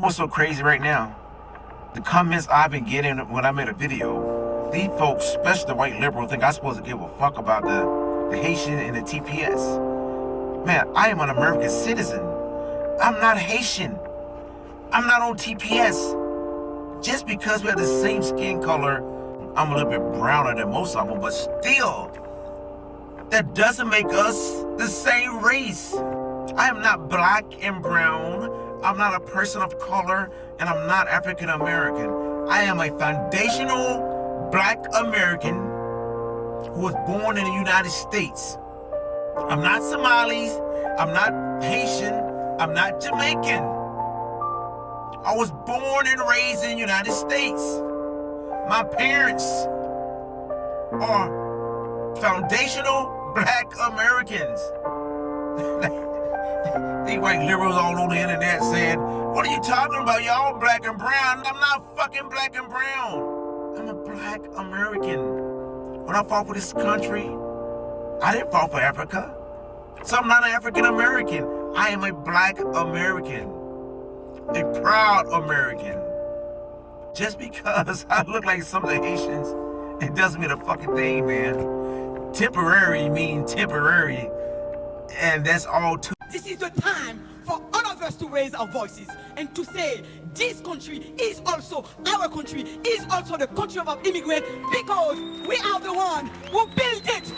What's so crazy right now? The comments I've been getting when I made a video, these folks, especially the white liberals, think I'm supposed to give a fuck about the Haitian and the TPS. Man, I am an American citizen. I'm not Haitian. I'm not on TPS. Just because we have the same skin color, I'm a little bit browner than most of them, but still, that doesn't make us the same race. I am not black and brown. I'm not a person of color, and I'm not African American. I am a foundational black American who was born in the United States. I'm not Somalis. I'm not Haitian. I'm not Jamaican. I was born and raised in the United States. My parents are foundational black Americans. These white liberals all over the internet saying, what are you talking about? Y'all black and brown. I'm not fucking black and brown. I'm a black American. When I fought for this country, I didn't fight for Africa. So I'm not an African American. I am a black American. A proud American. Just because I look like some of the Haitians, it doesn't mean a fucking thing, man. Temporary means temporary. And that's all too. This is the time for all of us to raise our voices and to say this country is also our country, is also the country of our immigrants, because we are the one who built it.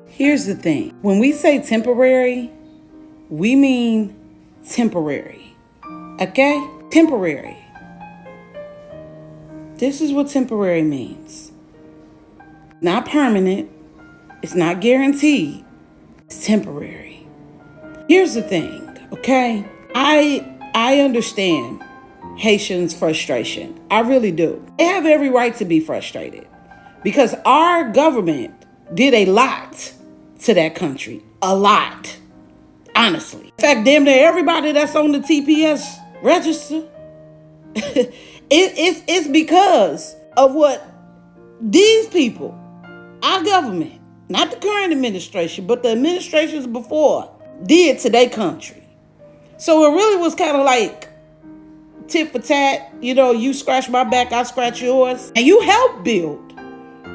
Here's the thing. When we say temporary, we mean temporary. Okay? Temporary. This is what temporary means. Not permanent. It's not guaranteed. It's temporary. Here's the thing, okay? I understand Haitians' frustration. I really do. They have every right to be frustrated because our government did a lot to that country. A lot. Honestly. In fact, damn near everybody that's on the TPS register, it's because of what these people, our government, not the current administration, but the administrations before, did to their country. So it really was kind of like tit for tat. You know, you scratch my back, I scratch yours. And you helped build.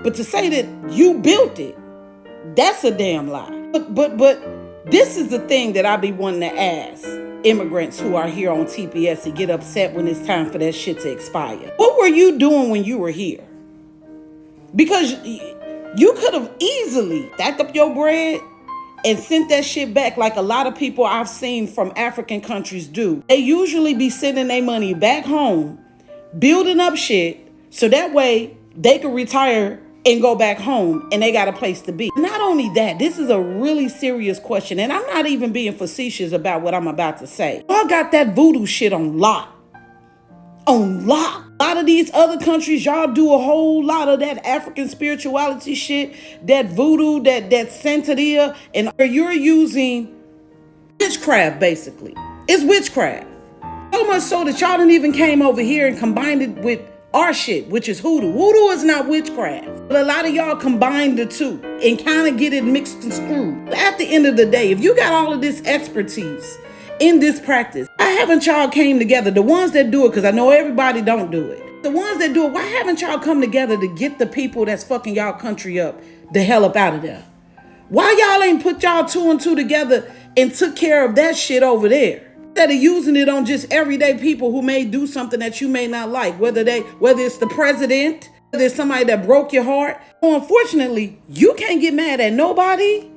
But to say that you built it, that's a damn lie. But this is the thing that I be wanting to ask immigrants who are here on TPS to get upset when it's time for that shit to expire. What were you doing when you were here? Because you could have easily stacked up your bread and sent that shit back like a lot of people I've seen from African countries do. They usually be sending their money back home, building up shit, so that way they can retire and go back home and they got a place to be. Not only that, this is a really serious question, and I'm not even being facetious about what I'm about to say. Y'all got that voodoo shit on lock. On lock. A lot of these other countries, y'all do a whole lot of that African spirituality shit, that voodoo, that Santeria, and you're using witchcraft, basically. It's witchcraft. So much so that y'all didn't even came over here and combined it with our shit, which is hoodoo. Hoodoo is not witchcraft. But a lot of y'all combine the two and kind of get it mixed and screwed. At the end of the day, if you got all of this expertise in this practice, why haven't y'all came together? The ones that do it, because I know everybody don't do it. The ones that do it, why haven't y'all come together to get the people that's fucking y'all country up the hell up out of there? Why y'all ain't put y'all two and two together and took care of that shit over there? Instead of using it on just everyday people who may do something that you may not like, whether it's the president, whether it's somebody that broke your heart. Well, unfortunately, you can't get mad at nobody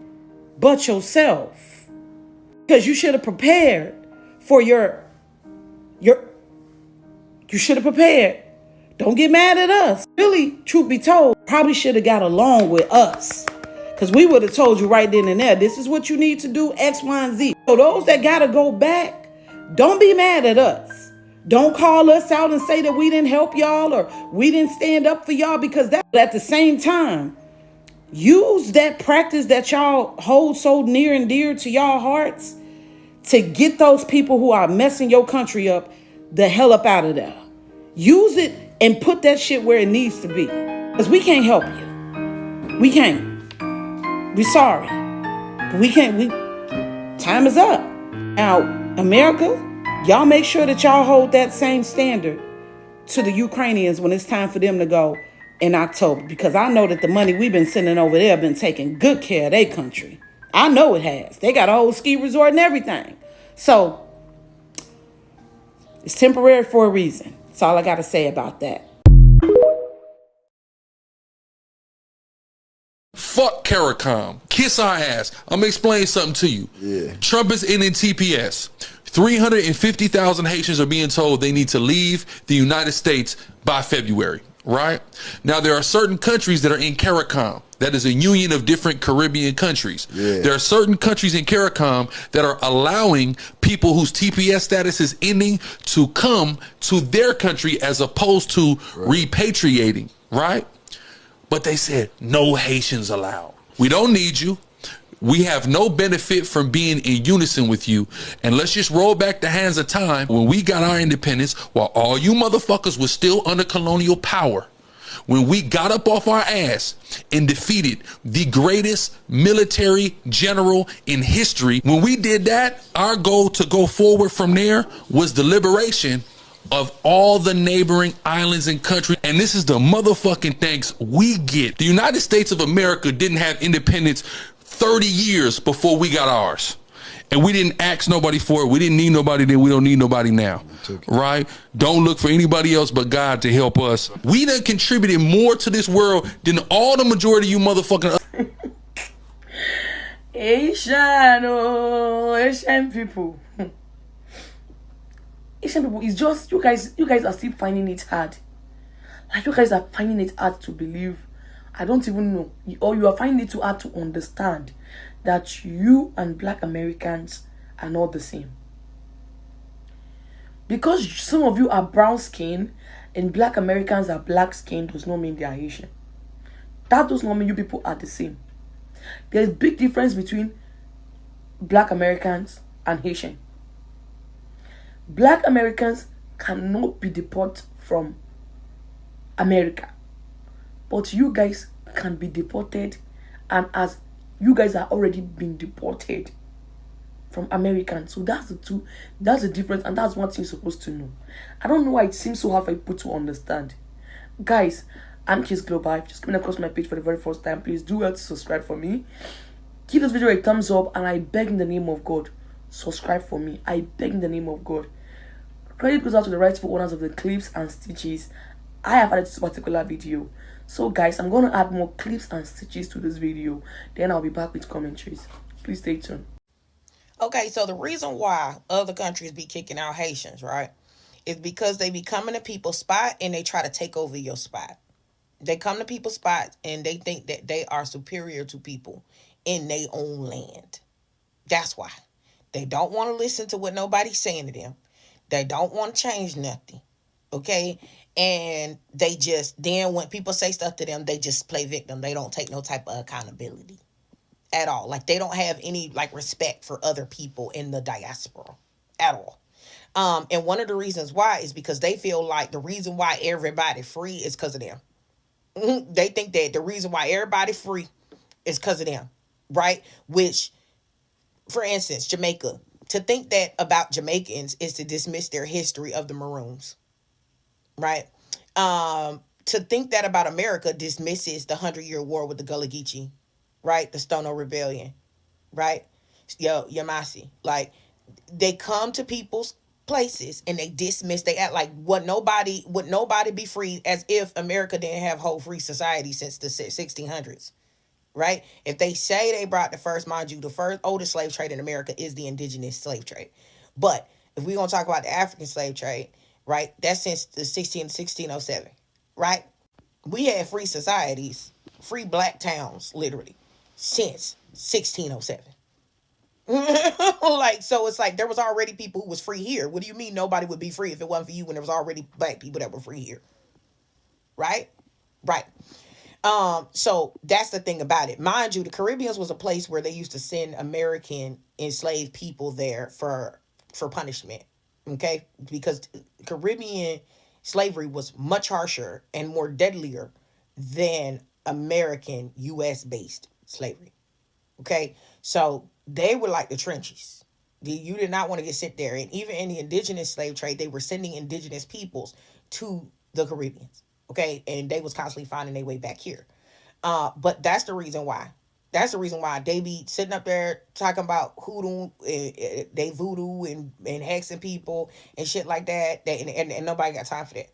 but yourself. Because you should have prepared for you should have prepared. Don't get mad at us. Really, truth be told, probably should have got along with us. Because we would have told you right then and there, this is what you need to do, X, Y, and Z. So those that got to go back, don't be mad at us. Don't call us out and say that we didn't help y'all or we didn't stand up for y'all, because that at the same time, use that practice that y'all hold so near and dear to y'all hearts to get those people who are messing your country up the hell up out of there. Use it and put that shit where it needs to be. Because we can't help you. We can't. We're sorry. But we can't. Time is up. Now, America, y'all make sure that y'all hold that same standard to the Ukrainians when it's time for them to go in October, because I know that the money we've been sending over there been taking good care of their country. I know it has. They got a whole ski resort and everything. So it's temporary for a reason. That's all I got to say about that. Fuck CARICOM. Kiss our ass. I'm gonna explain something to you. Yeah. Trump is ending TPS. 350,000 Haitians are being told they need to leave the United States by February, right? Now, there are certain countries that are in CARICOM. That is a union of different Caribbean countries. Yeah. There are certain countries in CARICOM that are allowing people whose TPS status is ending to come to their country as opposed to repatriating, right? But they said, no Haitians allowed. We don't need you. We have no benefit from being in unison with you. And let's just roll back the hands of time when we got our independence while all you motherfuckers was still under colonial power. When we got up off our ass and defeated the greatest military general in history, when we did that, our goal to go forward from there was the liberation of all the neighboring islands and countries. And this is the motherfucking thanks we get. The United States of America didn't have independence 30 years before we got ours. And we didn't ask nobody for it. We didn't need nobody then. We don't need nobody now. Right? Don't look for anybody else but God to help us. We done contributed more to this world than all the majority of you motherfucking Asian people. Asian people, it's just you guys are still finding it hard. Like, you guys are finding it hard to believe. I don't even know. Or you are finding it too hard to understand that you and Black Americans are not the same. Because some of you are brown skin and Black Americans are black skin does not mean they are Asian. That does not mean you people are the same. There's a big difference between Black Americans and Haitian. Black Americans cannot be deported from America. But you guys can be deported, and as you guys are already been deported from Americans. So that's the difference, and that's one thing you're supposed to know. I don't know why it seems so hard for people to understand. Guys, I'm Kiss Global. If you're just coming across my page for the very first time, please do well to subscribe for me. Give this video a thumbs up, and I beg in the name of God, subscribe for me. I beg in the name of God. Credit goes out to the rightful owners of the clips and stitches I have added to this particular video. So guys, I'm going to add more clips and stitches to this video. Then I'll be back with commentaries. Please stay tuned. Okay, so the reason why other countries be kicking out Haitians, right, is because they be coming to people's spot and they try to take over your spot. They come to people's spots and they think that they are superior to people in their own land. That's why. They don't want to listen to what nobody's saying to them. They don't want to change nothing. Okay? And they just, then when people say stuff to them, they just play victim. They don't take no type of accountability at all. Like, they don't have any, like, respect for other people in the diaspora at all. And one of the reasons why is because they feel like the reason why everybody free is because of them. They think that the reason why everybody free is because of them, right? Which, for instance, Jamaica. To think that about Jamaicans is to dismiss their history of the Maroons, right? To think that about America dismisses the 100-year war with the Gullah Geechee, right? The Stono Rebellion, right? Yamasi. Like, they come to people's places and they dismiss, they act like would nobody be free, as if America didn't have whole free society since the 1600s. Right? If they say they brought the first, mind you, the first oldest slave trade in America is the indigenous slave trade. But if we're going to talk about the African slave trade, right, that's since the 1607, right? We had free societies, free black towns, literally, since 1607. Like, so it's like there was already people who was free here. What do you mean nobody would be free if it wasn't for you when there was already black people that were free here? Right? Right. So that's the thing about it. Mind you, the Caribbeans was a place where they used to send American enslaved people there for punishment. Okay? Because Caribbean slavery was much harsher and more deadlier than American US based slavery. Okay? So they were like the trenches. You did not want to get sent there. And even in the indigenous slave trade, they were sending indigenous peoples to the Caribbeans. Okay. And they was constantly finding their way back here. But that's the reason why. That's the reason why they be sitting up there talking about hoodoo, they voodoo and hexing people and shit like that. And nobody got time for that.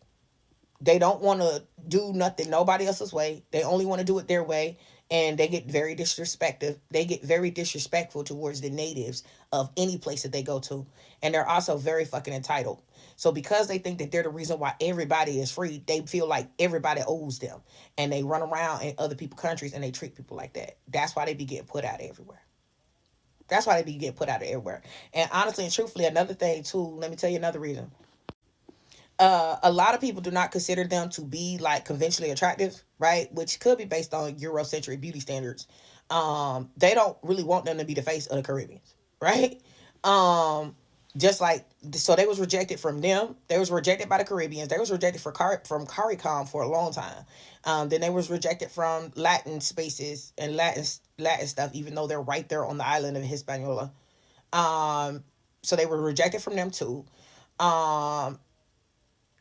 They don't want to do nothing nobody else's way. They only want to do it their way. And they get very disrespectful. They get very disrespectful towards the natives of any place that they go to. And they're also very fucking entitled. So because they think that they're the reason why everybody is free, they feel like everybody owes them. And they run around in other people's countries and they treat people like that. That's why they be getting put out everywhere. That's why they be getting put out everywhere. And honestly and truthfully, another thing too, let me tell you another reason. A lot of people do not consider them to be like conventionally attractive, right? Which could be based on Eurocentric beauty standards. They don't really want them to be the face of the Caribbean, right? Just like, so they was rejected from them. They was rejected by the Caribbeans. They was rejected from CARICOM for a long time. Then they was rejected from Latin spaces and Latin stuff, even though they're right there on the island of Hispaniola. So they were rejected from them too.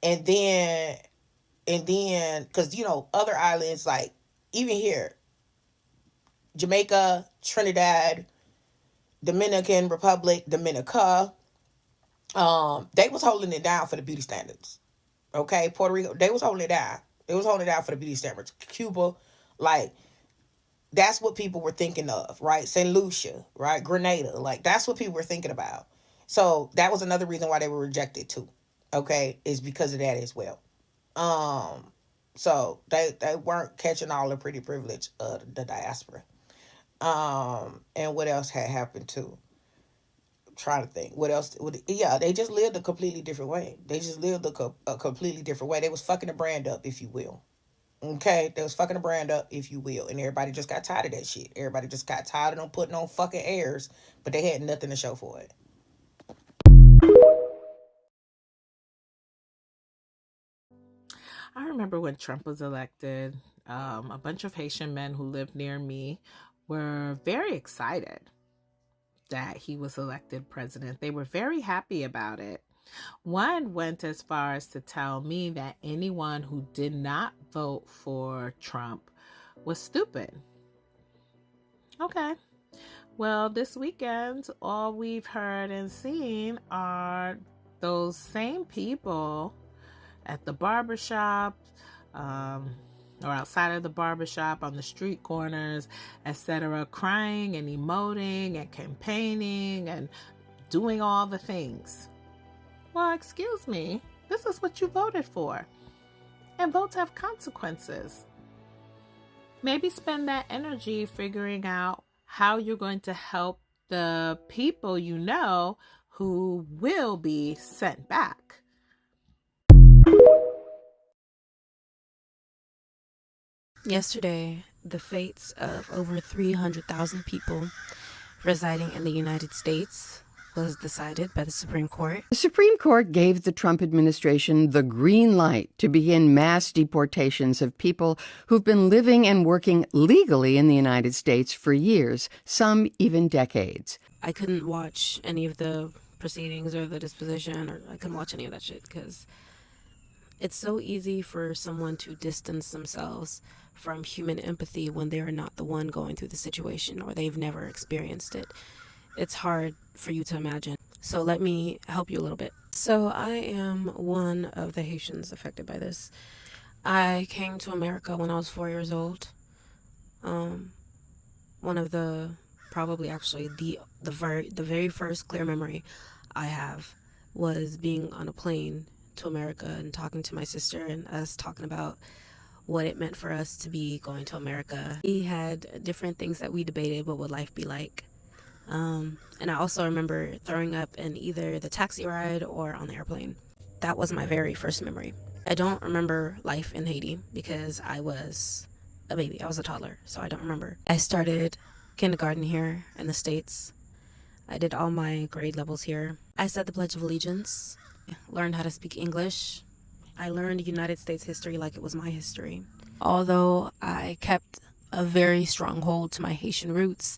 And then, because, you know, other islands, like, even here, Jamaica, Trinidad, Dominican Republic, Dominica, they was holding it down for the beauty standards. Okay? Puerto Rico, they was holding it down. They was holding it down for the beauty standards. Cuba, like, that's what people were thinking of, right? St. Lucia, right? Grenada, like, that's what people were thinking about. So that was another reason why they were rejected too. Okay, is because of that as well. So they weren't catching all the pretty privilege of the diaspora. And what else had happened too? I'm trying to think. What else? Yeah, they just lived a completely different way. They just lived a completely different way. They was fucking the brand up, if you will. Okay, they was fucking the brand up, if you will. And everybody just got tired of that shit. Everybody just got tired of them putting on fucking airs, but they had nothing to show for it. I remember when Trump was elected, a bunch of Haitian men who lived near me were very excited that he was elected president. They were very happy about it. One went as far as to tell me that anyone who did not vote for Trump was stupid. Okay. Well, this weekend, all we've heard and seen are those same people at the barbershop, or outside of the barbershop, on the street corners, etc., crying and emoting and campaigning and doing all the things. Well, excuse me, this is what you voted for. And votes have consequences. Maybe spend that energy figuring out how you're going to help the people you know who will be sent back. Yesterday, the fates of over 300,000 people residing in the United States was decided by the Supreme Court. The Supreme Court gave the Trump administration the green light to begin mass deportations of people who've been living and working legally in the United States for years, some even decades. I couldn't watch any of the proceedings or the disposition, or I couldn't watch any of that shit because it's so easy for someone to distance themselves from human empathy when they're not the one going through the situation or they've never experienced it. It's hard for you to imagine. So let me help you a little bit. So I am one of the Haitians affected by this. I came to America when I was 4 years old. One of the, probably actually the very first clear memory I have was being on a plane to America and talking to my sister and us talking about what it meant for us to be going to America. We had different things that we debated. What would life be like? And I also remember throwing up in either the taxi ride or on the airplane. That was my very first memory. I don't remember life in Haiti because I was a baby. I was a toddler, so I don't remember. I started kindergarten here in the States. I did all my grade levels here. I said the Pledge of Allegiance, learned how to speak English. I learned United States history like it was my history. Although I kept a very strong hold to my Haitian roots,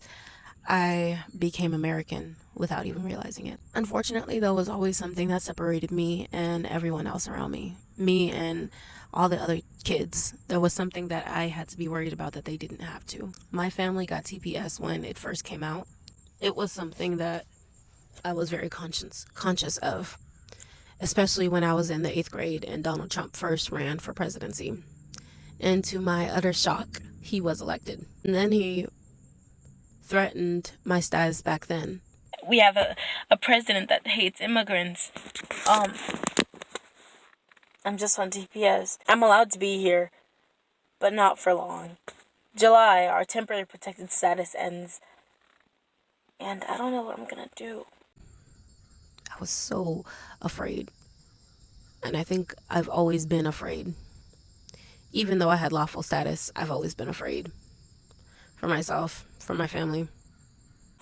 I became American without even realizing it. Unfortunately, there was always something that separated me and everyone else around me. Me and all the other kids. There was something that I had to be worried about that they didn't have to. My family got TPS when it first came out. It was something that I was very conscious of, especially when I was in the 8th grade and Donald Trump first ran for presidency. And to my utter shock, he was elected. And then he threatened my status back then. We have a president that hates immigrants. I'm just on TPS. I'm allowed to be here, but not for long. July, our temporary protected status ends, and I don't know what I'm gonna do. I was so afraid. And I think I've always been afraid. Even though I had lawful status, I've always been afraid. For myself, for my family.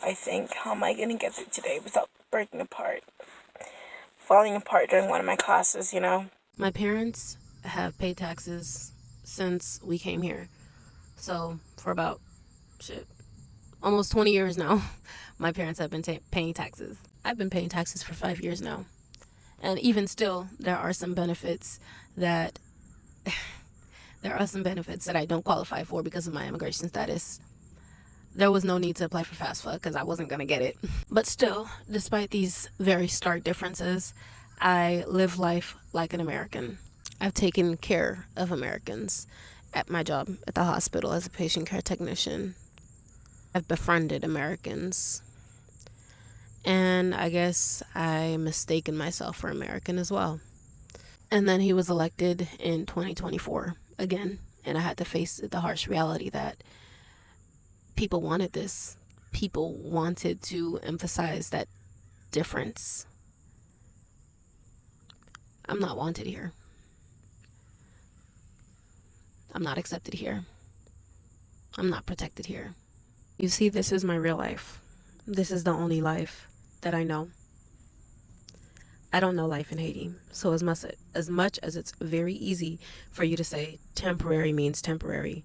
I think, how am I gonna get through today without breaking apart? Falling apart during one of my classes, you know? My parents have paid taxes since we came here. So for about, almost 20 years now, my parents have been paying taxes. I've been paying taxes for 5 years now. And even still, there are some benefits that I don't qualify for because of my immigration status. There was no need to apply for FAFSA because I wasn't going to get it. But still, despite these very stark differences, I live life like an American. I've taken care of Americans at my job at the hospital as a patient care technician. I've befriended Americans. And I guess I mistaken myself for American as well. And then he was elected in 2024 again. And I had to face the harsh reality that people wanted this. People wanted to emphasize that difference. I'm not wanted here. I'm not accepted here. I'm not protected here. You see, this is my real life. This is the only life that I know. I don't know life in Haiti. So as much as it's very easy for you to say temporary means temporary.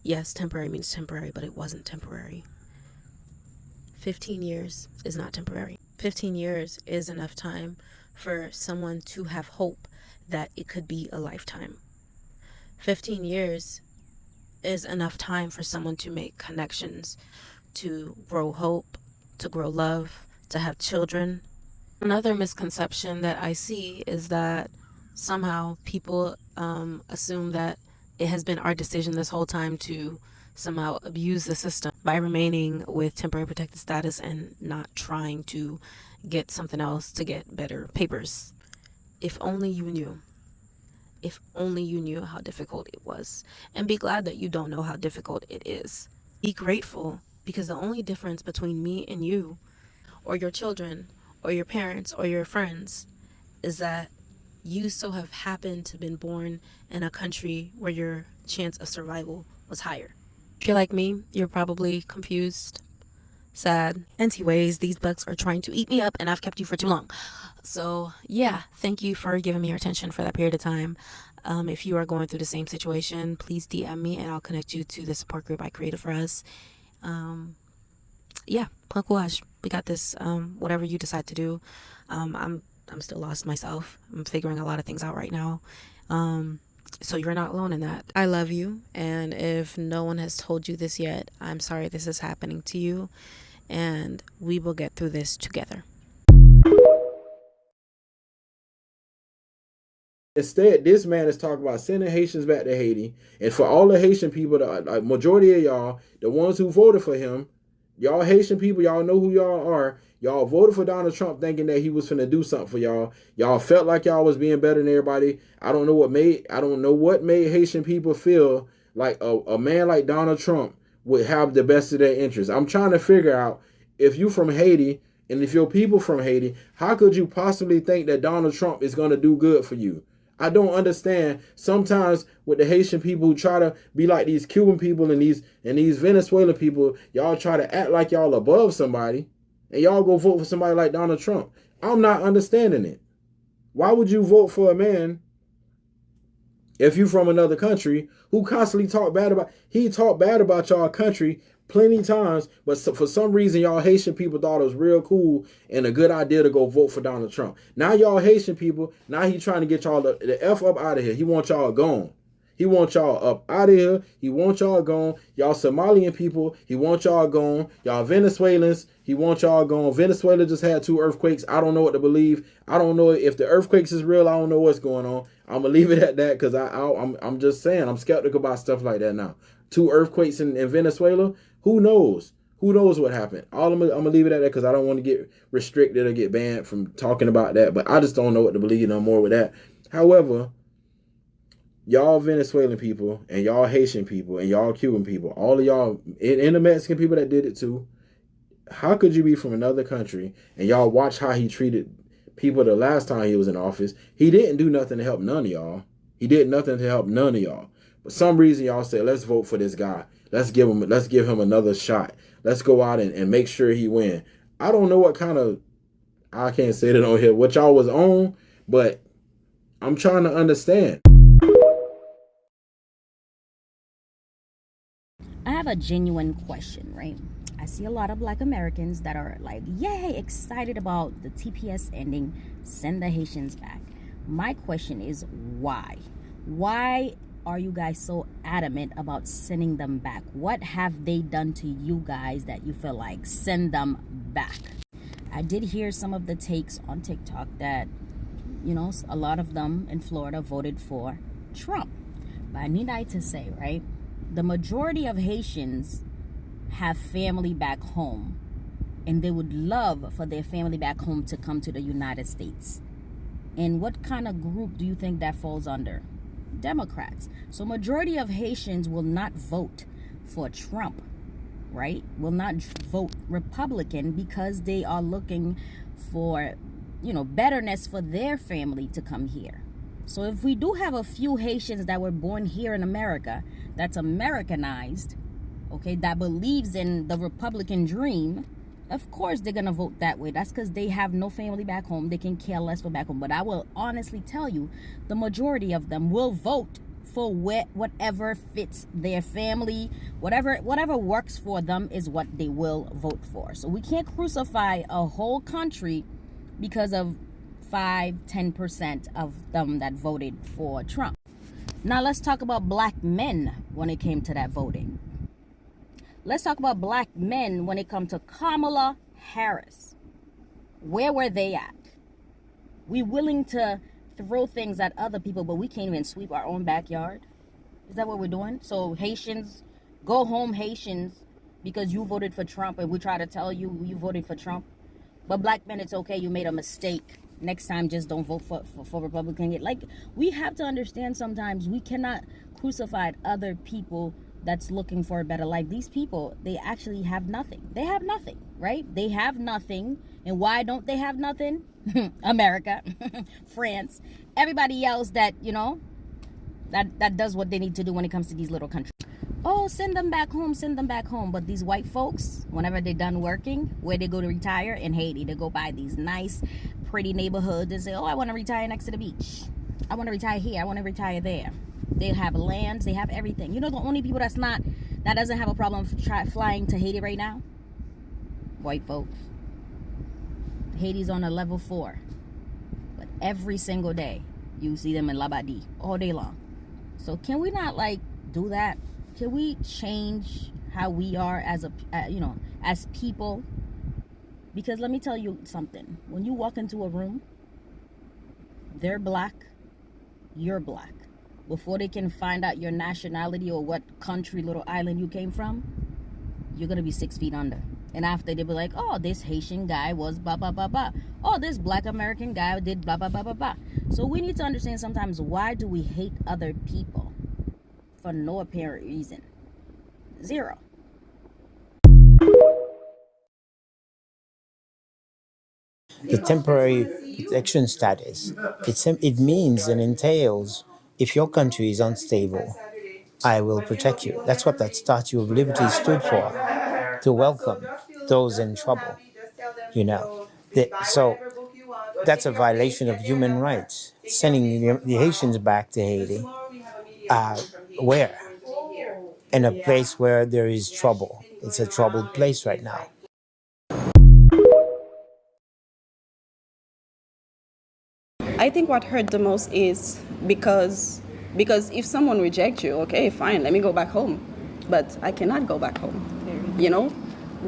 Yes, temporary means temporary, but it wasn't temporary. 15 years is not temporary. 15 years is enough time for someone to have hope that it could be a lifetime. 15 years is enough time for someone to make connections, to grow hope, to grow love, to have children. Another misconception that I see is that somehow people assume that it has been our decision this whole time to somehow abuse the system by remaining with temporary protected status and not trying to get something else to get better papers. If only you knew. If only you knew how difficult it was. And be glad that you don't know how difficult it is. Be grateful, because the only difference between me and you, or your children, or your parents, or your friends, is that you so have happened to have been born in a country where your chance of survival was higher. If you're like me, you're probably confused, sad. Anyways, these bugs are trying to eat me up and I've kept you for too long. So yeah, thank you for giving me your attention for that period of time. If you are going through the same situation, please DM me and I'll connect you to the support group I created for us. Yeah, plan courage. We got this. Whatever you decide to do. I'm still lost myself. I'm figuring a lot of things out right now. So you're not alone in that. I love you. And if no one has told you this yet, I'm sorry this is happening to you. And we will get through this together. Instead, this man is talking about sending Haitians back to Haiti. And for all the Haitian people, the majority of y'all, the ones who voted for him, y'all Haitian people, y'all know who y'all are. Y'all voted for Donald Trump thinking that he was finna do something for y'all. Y'all felt like y'all was being better than everybody. I don't know what made Haitian people feel like a man like Donald Trump would have the best of their interests. I'm trying to figure out, if you from Haiti and if your people from Haiti, how could you possibly think that Donald Trump is gonna do good for you? I don't understand. Sometimes with the Haitian people who try to be like these Cuban people and these Venezuelan people, y'all try to act like y'all above somebody, and y'all go vote for somebody like Donald Trump. I'm not understanding it. Why would you vote for a man if you from another country who constantly talk bad about y'all country plenty times, but for some reason, y'all Haitian people thought it was real cool and a good idea to go vote for Donald Trump. Now y'all Haitian people, now he trying to get y'all the F up out of here. He want y'all gone. He want y'all up out of here. He want y'all gone. Y'all Somalian people, he want y'all gone. Y'all Venezuelans, he want y'all gone. Venezuela just had 2 earthquakes. I don't know what to believe. I don't know if the earthquakes is real. I don't know what's going on. I'm gonna leave it at that because I'm just saying I'm skeptical about stuff like that now. 2 earthquakes in Venezuela. Who knows? Who knows what happened? I'm gonna leave it at that because I don't want to get restricted or get banned from talking about that. But I just don't know what to believe no more with that. However, y'all Venezuelan people and y'all Haitian people and y'all Cuban people, all of y'all and the Mexican people that did it too, how could you be from another country and y'all watch how he treated people the last time he was in office? He didn't do nothing to help none of y'all. He did nothing to help none of y'all. But some reason y'all said, let's vote for this guy. Let's give him another shot. Let's go out and make sure he win. I don't know what kind of, I can't say that on here, what y'all was on, but I'm trying to understand. I have a genuine question, right? I see a lot of Black Americans that are like, yay, excited about the TPS ending, send the Haitians back. My question is why? Why are you guys so adamant about sending them back? What have they done to you guys that you feel like send them back? I did hear some of the takes on TikTok that, you know, a lot of them in Florida voted for Trump. But I need to say, right? The majority of Haitians have family back home, and they would love for their family back home to come to the United States. And what kind of group do you think that falls under? Democrats. So majority of Haitians will not vote for Trump, right? Will not vote Republican because they are looking for, you know, betterness for their family to come here. So if we do have a few Haitians that were born here in America, that's Americanized, okay, that believes in the Republican dream, of course they're going to vote that way. That's because they have no family back home. They can care less for back home. But I will honestly tell you, the majority of them will vote for whatever fits their family. Whatever works for them is what they will vote for. So we can't crucify a whole country because of 5-10% of them that voted for Trump. Now let's talk about Black men when it came to that voting. Let's talk about Black men when it comes to Kamala Harris. Where were they at? We willing to throw things at other people, but we can't even sweep our own backyard. Is that what we're doing? So Haitians, go home Haitians, because you voted for Trump, and we try to tell you you voted for Trump. But Black men, it's okay, you made a mistake. Next time, just don't vote for Republican. Like, we have to understand sometimes we cannot crucify other people that's looking for a better life. These people, they actually have nothing. They have nothing, right? They have nothing. And why don't they have nothing? America, France, everybody else that, you know, that does what they need to do when it comes to these little countries. Oh, send them back home, send them back home. But these white folks, whenever they're done working, where they go to retire? In Haiti. They go by these nice, pretty neighborhoods and say, oh, I want to retire next to the beach. I want to retire here. I want to retire there. They have lands. They have everything. You know, the only people that doesn't have a problem flying to Haiti right now? White folks. Haiti's on a level 4. But every single day, you see them in Labadie all day long. So can we not, like, do that? Can we change how we are as as people? Because let me tell you something. When you walk into a room, they're Black, you're Black. Before they can find out your nationality or what country, little island you came from, you're going to be 6 feet under. And after, they'll be like, oh, this Haitian guy was blah, blah, blah, blah. Oh, this Black American guy did blah, blah, blah, blah, blah. So we need to understand sometimes, why do we hate other people? For no apparent reason. Zero. The temporary protection status, it means and entails, if your country is unstable, I will protect you. That's what that Statue of Liberty stood for, to welcome those in trouble. You know, so that's a violation of human rights. Sending the Haitians back to Haiti, where? In a place where there is trouble. It's a troubled place right now. I think what hurt the most is because if someone rejects you, okay, fine, let me go back home. But I cannot go back home. You know?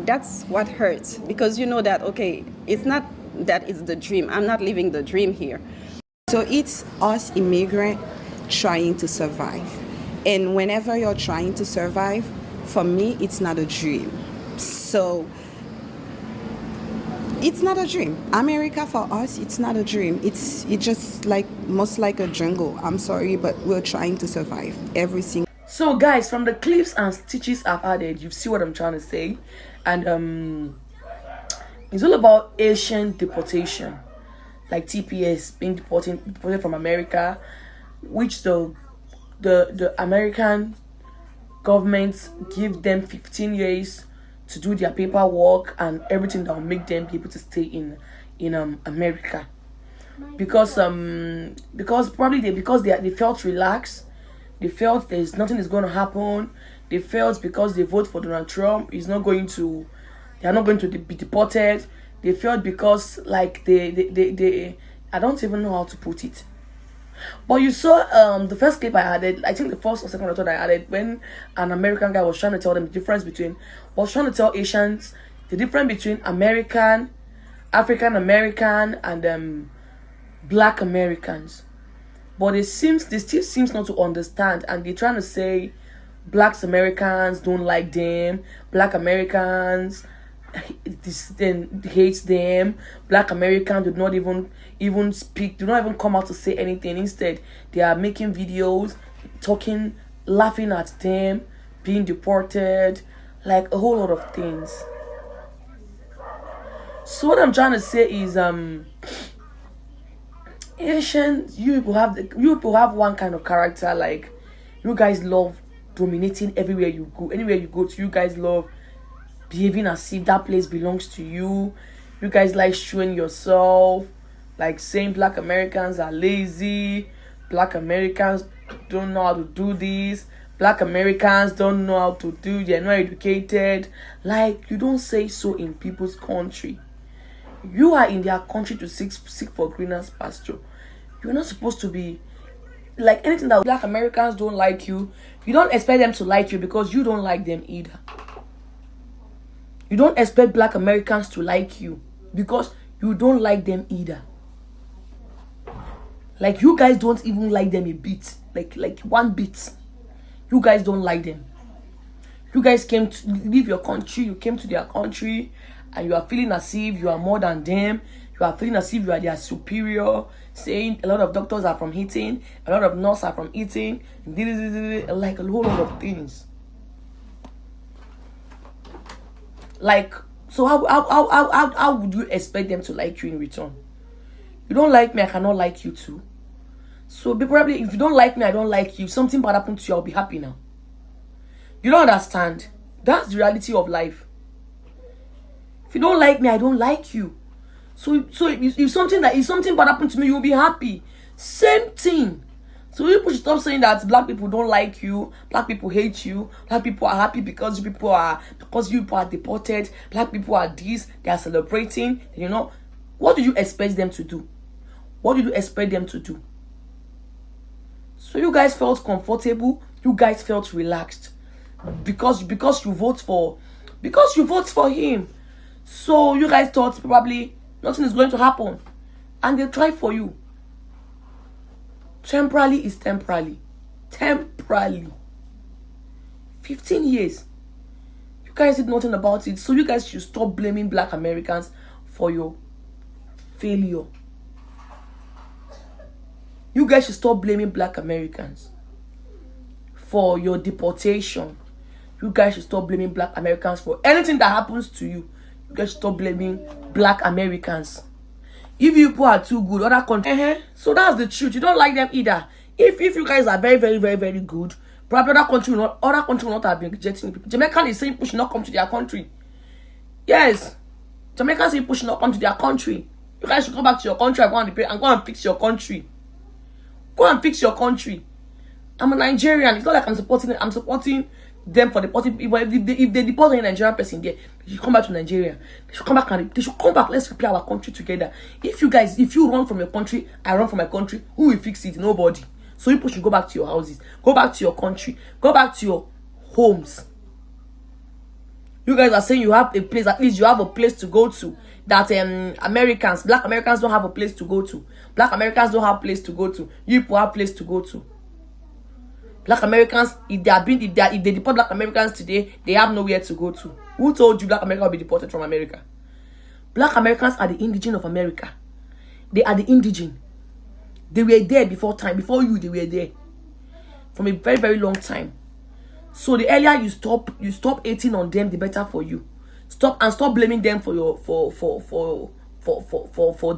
That's what hurts. Because you know that, okay, it's not that it's the dream. I'm not living the dream here. So it's us immigrant trying to survive. And whenever you're trying to survive, for me, it's not a dream. So it's not a dream. America for us, it's not a dream. It's just like most like a jungle. I'm sorry, but we're trying to survive every single. So guys, from the clips and stitches I've added, you see what I'm trying to say. And it's all about Asian deportation, like TPS being deported from America, which the American government give them 15 years to do their paperwork and everything that will make them be able to stay in America, because they felt relaxed, they felt there's nothing is going to happen, they felt because they vote for Donald Trump they are not going to be deported, they felt because like they I don't even know how to put it. But you saw the first clip I added, I think the first or second or third I added, when an American guy was trying to tell them the difference between, was trying to tell Asians the difference between American, African American, and Black Americans. But they still seems not to understand, and they're trying to say Black Americans don't like them, Black Americans hates them, Black Americans do not even speak, do not even come out to say anything. Instead, they are making videos, talking, laughing at them, being deported, like a whole lot of things. So what I'm trying to say is, Asians, you people have one kind of character. Like, you guys love dominating everywhere you go. Anywhere you go to, you guys love behaving as if that place belongs to you. You guys like showing yourself, like saying Black Americans are lazy, Black Americans don't know how to do this, Black Americans don't know how to do, they're not educated. Like, you don't say so in people's country. You are in their country to seek for greener pasture. You're not supposed to be like anything that Black Americans don't like you. You don't expect them to like you because you don't like them either. You don't expect Black Americans to like you because you don't like them either. Like, you guys don't even like them a bit. Like one bit. You guys don't like them. You guys came to leave your country. You came to their country and you are feeling as if you are more than them. You are feeling as if you are their superior. Saying a lot of doctors are from Haiti, a lot of nurses are from Haiti, like a whole lot of things. Like, so how would you expect them to like you in return? You don't like me, I cannot like you too. So probably if you don't like me, I don't like you. Something bad happened to you, I'll be happy now. You don't understand. That's the reality of life. If you don't like me, I don't like you. So if something bad happened to me, you'll be happy. Same thing. So people should stop saying that Black people don't like you, Black people hate you, Black people are happy because you people are deported, Black people are this, they are celebrating. You know, what do you expect them to do? What did you expect them to do? So you guys felt comfortable, you guys felt relaxed because you vote for him. So you guys thought probably nothing is going to happen, and they try for you. Temporarily is temporarily. 15 years. You guys did nothing about it. So you guys should stop blaming Black Americans for your failure. You guys should stop blaming Black Americans for your deportation. You guys should stop blaming Black Americans for anything that happens to you. You guys should stop blaming Black Americans. If you people are too good, other countries. So that's the truth. You don't like them either. If you guys are very, very, very, very good, probably other country will not have been rejecting people. Jamaican is saying people should not come to their country. Yes. Jamaican say people should not come to their country. You guys should go back to your country and go and fix your country. Go and fix your country. I'm a Nigerian. It's not like I'm supporting them for deporting. If they deport a Nigerian person there, they should come back to Nigeria. They should come back and they should come back. Let's repair our country together. If you run from your country, I run from my country. Who will fix it? Nobody. So people should go back to your houses, go back to your country, go back to your homes. You guys are saying you have a place, at least you have a place to go to. That Black Americans don't have a place to go to. Black Americans don't have a place to go to. You people have a place to go to. Black Americans, if they deport Black Americans today, they have nowhere to go to. Who told you Black America will be deported from America? Black Americans are the indigenous of America. They are the indigenous. They were there before time. Before you, they were there. From a very, very long time. So the earlier you stop hating on them, the better for you. Stop blaming them for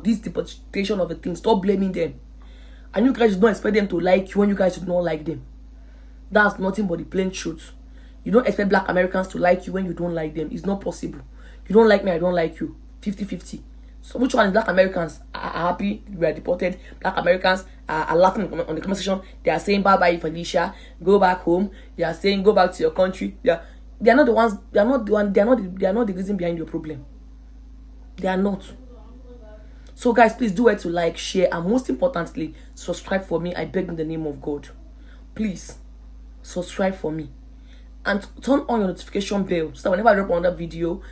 this deportation of a thing. Stop blaming them. And you guys don't expect them to like you when you guys do not like them. That's nothing but the plain truth. You don't expect Black Americans to like you when you don't like them. It's not possible. You don't like me, I don't like you. 50-50. So which one is Black Americans are happy we are deported? Black Americans are laughing on the conversation. They are saying bye-bye Felicia, go back home. They are saying go back to your country. They are not the ones, they are not the reason behind your problem. They are not. So guys, please do it to like, share, and most importantly, subscribe for me. I beg in the name of God. Please subscribe for me. And turn on your notification bell so that whenever I drop another video,